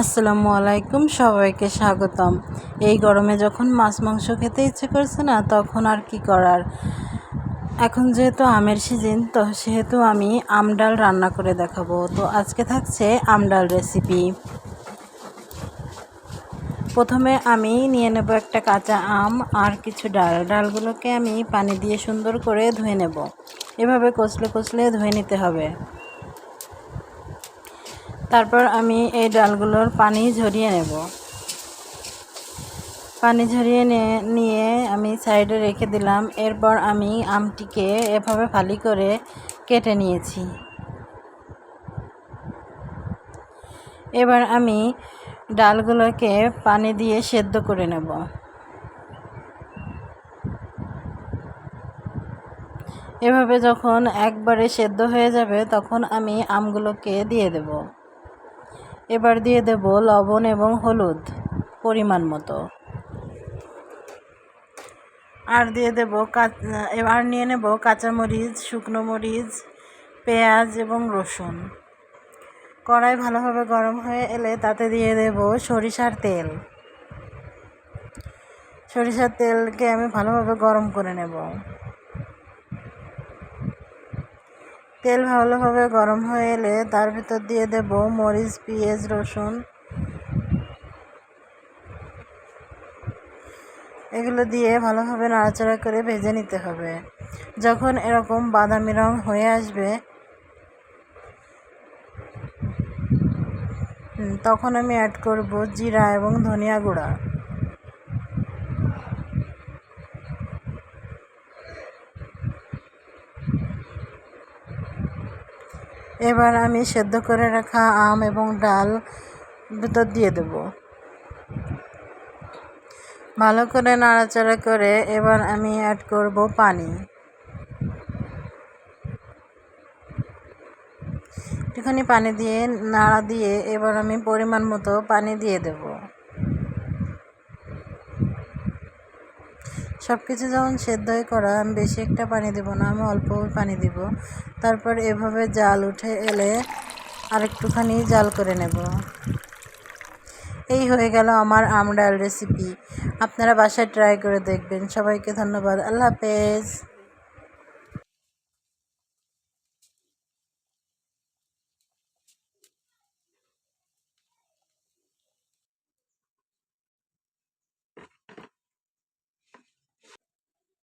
আসসালামু আলাইকুম, সবাইকে স্বাগতম। এই গরমে যখন মাছ মাংস খেতে ইচ্ছে করছে না, তখন আর কি করার। এখন যেহেতু আমের সিজন, তো সেহেতু আমি আম ডাল রান্না করে দেখাবো। তো আজকে থাকছে আম ডাল রেসিপি। প্রথমে আমি নিয়ে নেব একটা কাঁচা আম আর কিছু ডালগুলোকে আমি পানি দিয়ে সুন্দর করে ধুয়ে নেব। এভাবে কচলে কচলে ধুয়ে নিতে হবে। তারপর আমি এই ডালগুলোর পানি ঝরিয়ে নেব। পানি ঝরিয়ে নিয়ে আমি সাইডে রেখে দিলাম। এরপর আমি আমটিকে এভাবে ফালি করে কেটে নিয়েছি। এবার আমি ডালগুলোকে পানি দিয়ে সেদ্ধ করে নেব। এভাবে যখন একবারে সেদ্ধ হয়ে যাবে, তখন আমি আমগুলোকে দিয়ে দেব। এবার দিয়ে দেব লবণ এবং হলুদ পরিমাণ মতো। আর দিয়ে দেব এবার নিয়ে নেব কাঁচামরিচ, শুকনো মরিচ, পেঁয়াজ এবং রসুন। কড়াই ভালোভাবে গরম হয়ে এলে তাতে দিয়ে দেব সরিষার তেল। সরিষার তেলকে আমি ভালোভাবে গরম করে নেব। তেল ভালোভাবে গরম হয়ে এলে তার ভিতর দিয়ে দেব মরিচ, পেঁয়াজ, রসুন। এগুলো দিয়ে ভালোভাবে নাড়াচাড়া করে ভেজে নিতে হবে। যখন এরকম বাদামি রং হয়ে আসবে, তখন আমি অ্যাড করব জিরা এবং ধনিয়া গুঁড়া। এবার আমি সেদ্ধ করে রাখা আম এবং ডাল ভিতর দিয়ে দেব। ভালো করে নাড়াচাড়া করে এবার আমি অ্যাড করব পানি। একটুখানি পানি দিয়ে নাড়া দিয়ে এবার আমি পরিমাণ মতো পানি দিয়ে দেব। সব কিছু যখন সেদ্ধ হয়ে করা, আমি বেশি একটা পানি দেব না, আমি অল্প পানি দিব। তারপর এভাবে জাল উঠে এলে আরেকটুখানি জাল করে নেব। এই হয়ে গেল আমার আম ডাল রেসিপি। আপনারা বাসায় ট্রাই করে দেখবেন। সবাইকে ধন্যবাদ। আল্লাহ হাফেজ।